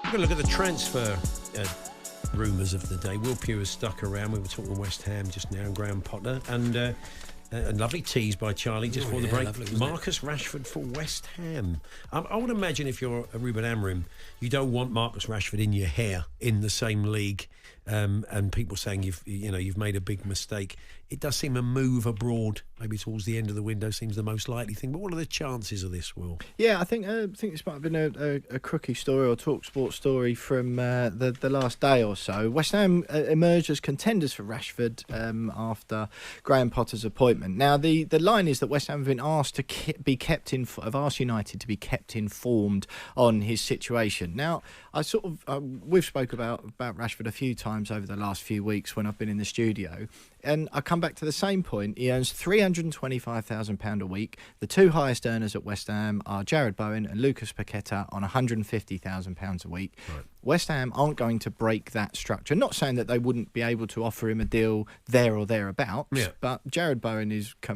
We're going to look at the transfer rumours of the day. Will Pugh has stuck around. We were talking West Ham just now, Graham Potter, and a lovely tease by Charlie just before the break. Lovely, Marcus Rashford for West Ham. I would imagine if you're a Ruben Amorim, you don't want Marcus Rashford in your hair in the same league, and people saying you've made a big mistake. It does seem a move abroad, maybe towards the end of the window, seems the most likely thing. But what are the chances of this, Will? Yeah, I think this might have been a crookie story or talkSPORT story from the last day or so. West Ham emerged as contenders for Rashford after Graham Potter's appointment. Now, the line is that West Ham have been asked to have asked United to be kept informed on his situation. Now, we've spoke about Rashford a few times over the last few weeks when I've been in the studio. And I come back to the same point. He earns £325,000 a week. The two highest earners at West Ham are Jared Bowen and Lucas Paqueta on £150,000 a week. Right. West Ham aren't going to break that structure. Not saying that they wouldn't be able to offer him a deal there or thereabouts, but Jared Bowen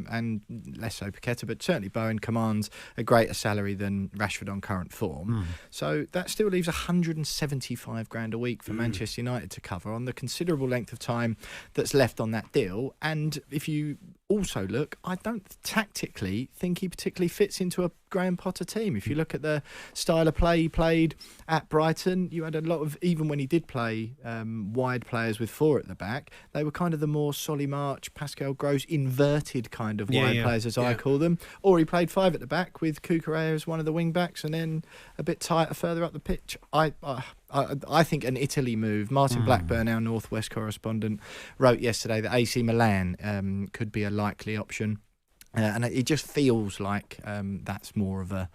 and less so Paqueta, but certainly Bowen commands a greater salary than Rashford on current form. So that still leaves £175,000 a week for Manchester United to cover on the considerable length of time that's left on that deal. And if you also look, I don't tactically think he particularly fits into a Graham Potter team. If you look at the style of play he played at Brighton, you had a lot of, even when he did play wide players with four at the back, they were kind of the more Solly March, Pascal Gross, inverted kind of wide players, as I call them. Or he played five at the back with Cucurella as one of the wing backs and then a bit tighter further up the pitch. I think an Italy move. Martin Blackburn, our Northwest correspondent, wrote yesterday that AC Milan could be a likely option, and it just feels like that's more of a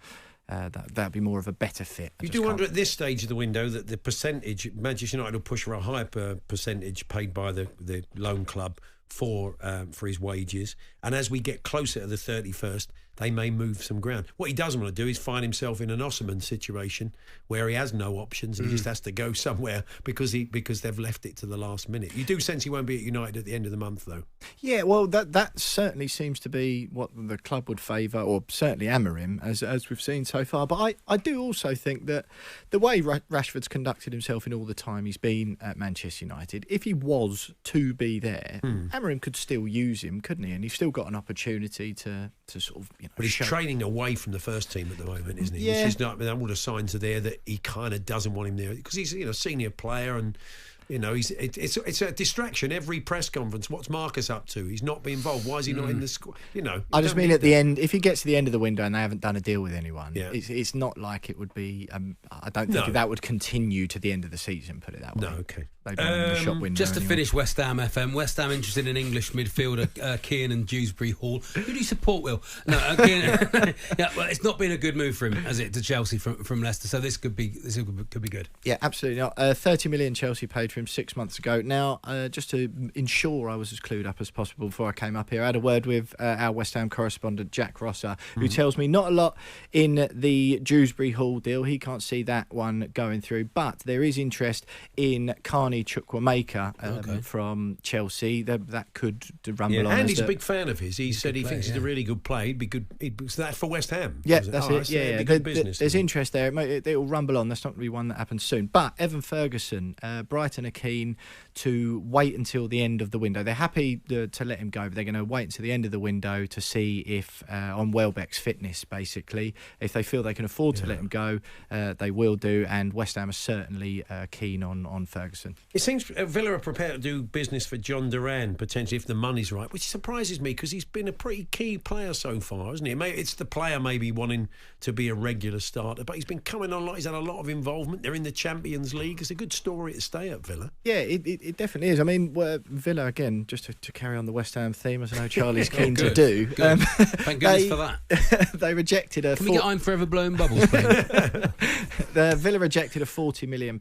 that'd be more of a better fit. You do wonder at this stage of the window that the percentage Manchester United will push for a higher percentage paid by the loan club for his wages, and as we get closer to the 31st, they may move some ground. What he doesn't want to do is find himself in an Osimhen situation where he has no options. He just has to go somewhere because they've left it to the last minute. You do sense he won't be at United at the end of the month, though. Yeah, well, that certainly seems to be what the club would favour, or certainly Amorim, as we've seen so far. But I do also think that the way Rashford's conducted himself in all the time he's been at Manchester United, if he was to be there, Amorim could still use him, couldn't he? And he's still got an opportunity to sort of, but he's training away from the first team at the moment, isn't he? Yeah. Which is not, all the signs are there that he kind of doesn't want him there because he's a senior player and it's a distraction. Every press conference, what's Marcus up to? He's not being involved. Why is he not in the squad? I just mean at the end, if he gets to the end of the window and they haven't done a deal with anyone, it's not like it would be. I don't think that would continue to the end of the season. Put it that way. No, okay. They don't in the shop window just to anyway. finish West Ham FM. West Ham interested in English midfielder Kieran Dewsbury Hall. Who do you support, Will? No, well, it's not been a good move for him, has it, to Chelsea from Leicester? So this could be good. Yeah, absolutely not. 30 million Chelsea paid for him 6 months ago. Now, just to ensure I was as clued up as possible before I came up here, I had a word with our West Ham correspondent Jack Rosser, who tells me not a lot in the Dewsbury Hall deal. He can't see that one going through, but there is interest in Carney Chukwuemeka from Chelsea. That could rumble on. And he's a big fan of his. He said he thinks he's a really good player. He'd be good. So that's for West Ham. Yeah, that's it. Yeah. Good business. There's interest there. It'll rumble on. That's not going to be one that happens soon. But Evan Ferguson, Brighton are keen to wait until the end of the window. They're happy to let him go, but they're going to wait until the end of the window to see if, on Welbeck's fitness, basically, if they feel they can afford to let him go, they will do. And West Ham are certainly keen on Ferguson. It seems Villa are prepared to do business for John Duran, potentially, if the money's right, which surprises me because he's been a pretty key player so far, hasn't he? It's the player maybe wanting to be a regular starter, but he's been coming on a lot. He's had a lot of involvement. They're in the Champions League. It's a good story to stay at Villa. Yeah, it definitely is. I mean, Villa, again, just to carry on the West Ham theme, as I know Charlie's keen to do. Thank goodness for that. They rejected a... Can we get I'm Forever Blowing Bubbles, please? The Villa rejected a £40 million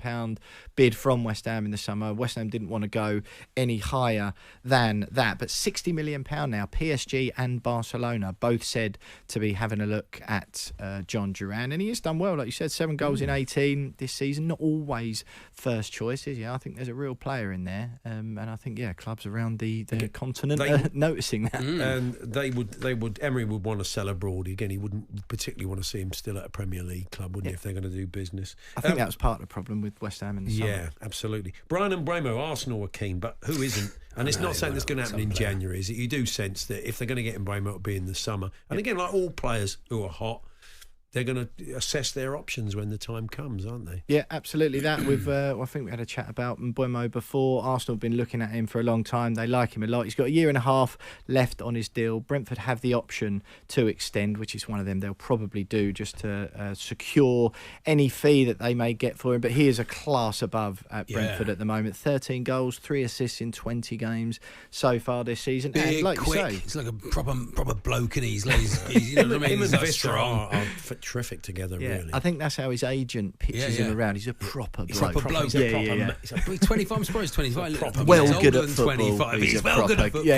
bid from West Ham in the summer. West Ham didn't want to go any higher than that. But £60 million now, PSG and Barcelona both said to be having a look at John Duran. And he has done well, like you said, 7 goals in 18 this season. Not always first choices. I think there's a real player in there, and I think clubs around the continent are noticing that. And Emery would want to sell abroad again. He wouldn't particularly want to see him still at a Premier League club, wouldn't he, if they're going to do business? I think that was part of the problem with West Ham in the summer. Yeah, absolutely. Brian and Bramo, Arsenal are keen, but who isn't? And it's not something that's going to happen in January, is it? You do sense that if they're going to get in Bramo, it'll be in the summer. And again, like all players who are hot, they're going to assess their options when the time comes, aren't they? Yeah, absolutely. That with I think we had a chat about Mbeumo before. Arsenal have been looking at him for a long time. They like him a lot. He's got a year and a half left on his deal. Brentford have the option to extend, which is one of them they'll probably do just to secure any fee that they may get for him. But he is a class above at Brentford at the moment. 13 goals, 3 assists in 20 games so far this season. Big, and like quick. you say, He's like a proper bloke, and he's you know what I mean? Him He's and like Visser strong. are terrific together, really. I think that's how his agent pitches him around. He's a proper bloke. Proper bloke. He's He's 25. I'm surprised he's 25. Well, he's good older at than football. 25. He's a well good at football.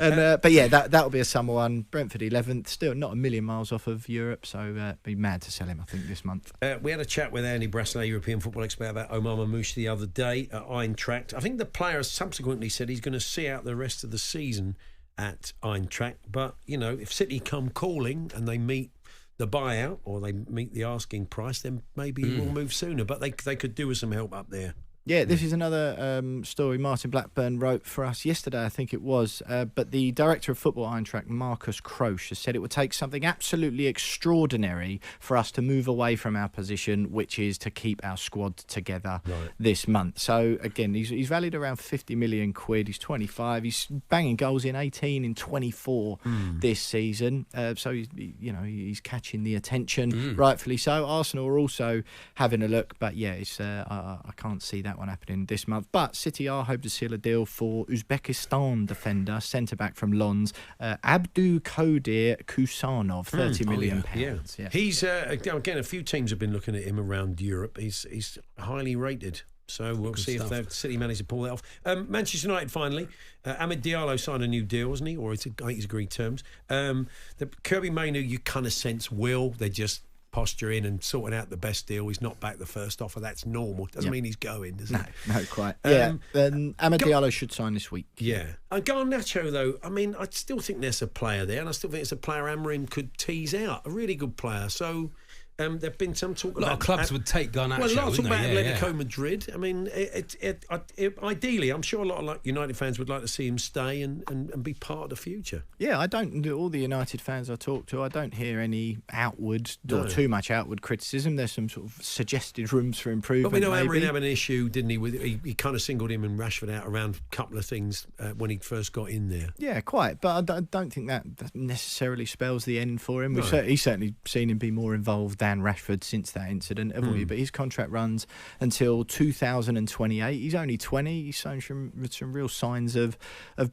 And but that'll be a summer one. Brentford 11th, still not a million miles off of Europe, so be mad to sell him, I think, this month. We had a chat with Andy Brasselet, European football expert, about Omar Mamouche the other day at Eintracht. I think the player has subsequently said he's going to see out the rest of the season at Eintracht, but if City come calling and they meet the buyout or they meet the asking price, then maybe we'll move sooner. But they could do with some help up there. Yeah, this is another story Martin Blackburn wrote for us yesterday, I think it was. But the director of football Eintracht, Marcus Kroesch, has said it would take something absolutely extraordinary for us to move away from our position, which is to keep our squad together this month. So, again, he's valued around 50 million quid. He's 25. He's banging goals in 18 in 24 this season. So, he's catching the attention, rightfully so. Arsenal are also having a look. But, yeah, it's I can't see that one happening this month. But City are hoping to seal a deal for Uzbekistan defender, centre-back from Lens, Abdu Kodir Kusanov, £30 million. Yeah. He's, again, a few teams have been looking at him around Europe. He's highly rated. So we'll see if City manage to pull that off. Manchester United, finally. Amid Diallo signed a new deal, hasn't he? Or I think he's agreed terms. The Kirby Mainu, you kind of sense They're just posturing and sorting out the best deal. He's not back the first offer. That's normal. Doesn't mean he's going, does it? No, quite. Then Amad Diallo should sign this week. Yeah. And Garnacho, though, I mean, I still think there's a player there, and I still think it's a player Amorim could tease out. A really good player. So there've been some talk about... A lot of clubs would take Garnacho, Well, a lot of talk about Atletico Atletico Madrid. I mean, ideally, I'm sure a lot of United fans would like to see him stay and be part of the future. Yeah, all the United fans I talk to, I don't hear any outward or too much outward criticism. There's some sort of suggested rooms for improvement. But we know maybe. Amorim had an issue, didn't he? He kind of singled him and Rashford out around a couple of things when he first got in there. Yeah, quite. But I don't think that necessarily spells the end for him. He's certainly seen him be more involved than Rashford since that incident, haven't we? But his contract runs until 2028. He's only 20. He's shown some real signs of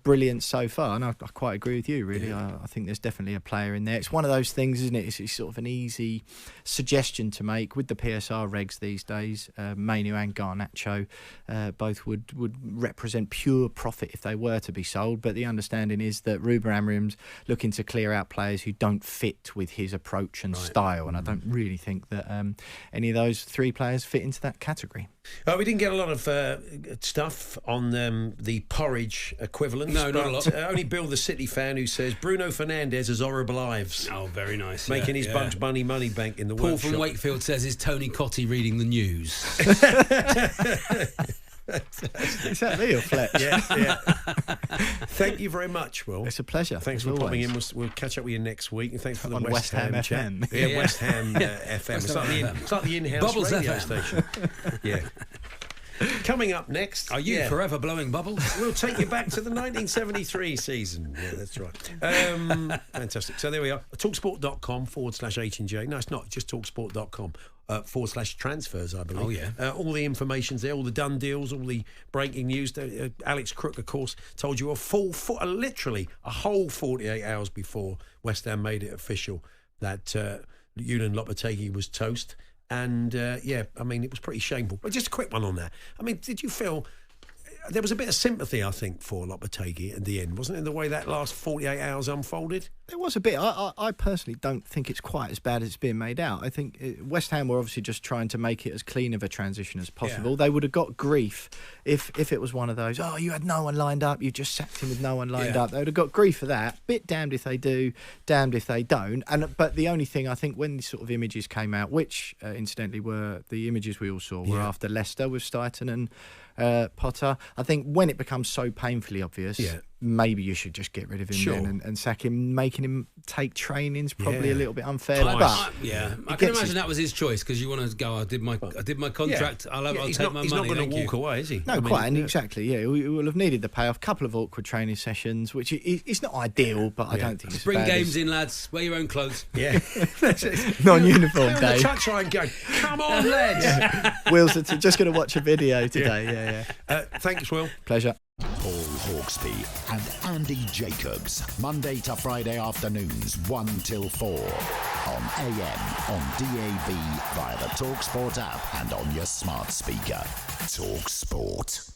brilliance so far, and I quite agree with you, really. I think there's definitely a player in there. It's one of those things, isn't it? It's sort of an easy suggestion to make with the PSR regs these days. Mainu and Garnacho both would represent pure profit if they were to be sold, but the understanding is that Ruben Amorim's looking to clear out players who don't fit with his approach and style, and I don't really think that any of those three players fit into that category. We didn't get a lot of stuff on the porridge equivalent. No, not a lot. Only Bill, the City fan, who says Bruno Fernandes has horrible lives. Oh, very nice. Making his Bugs Bunny money bank in the Paul workshop. from Wakefield says, is Tony Cottee reading the news? Is that me or Fletch? Yeah. Thank you very much, Will. It's a pleasure. Thanks for popping in. We'll catch up with you next week. And thanks for the on West Ham chat. FM. Yeah, West Ham FM. It's like the in-house Bubbles radio FM. station. Yeah. Coming up next... Are you forever blowing bubbles? We'll take you back to the 1973 season. Yeah, that's right. Fantastic. So there we are. talksport.com/H&J. No, it's not. Just talksport.com /transfers, I believe. Oh, yeah. All the information's there, all the done deals, all the breaking news. Alex Crook, of course, told you literally a whole 48 hours before West Ham made it official that Julian Lopetegui was toast. And, I mean, it was pretty shameful. But just a quick one on that. I mean, did you feel... there was a bit of sympathy, I think, for Lopetegui at the end, wasn't it? The way that last 48 hours unfolded. There was a bit. I personally don't think it's quite as bad as it's being made out. I think West Ham were obviously just trying to make it as clean of a transition as possible. Yeah. They would have got grief if it was one of those, oh, you had no one lined up, you just sacked him with no one lined up. They would have got grief for that. Bit damned if they do, damned if they don't. But the only thing, I think, when these sort of images came out, which incidentally were the images we all saw, were after Leicester with Stuyton and Potter. I think when it becomes so painfully obvious, maybe you should just get rid of him then and sack him. Making him take training's probably a little bit unfair. But I can imagine that was his choice, because you want to go, I did my contract, I'll take my money. He's not going to walk away, is he? No, quite, and exactly, he will have needed the payoff. Couple of awkward training sessions, which it's not ideal, but I don't think it's bring bad games in, lads. Wear your own clothes. Yeah. Non-uniform day. The touchline going, come on, lads. Will's just going to watch a video today. Thanks, Will. Pleasure. Paul Hawksbee and Andy Jacobs, Monday to Friday afternoons 1 till 4 on AM, on DAB, via the talkSPORT app and on your smart speaker. talkSPORT.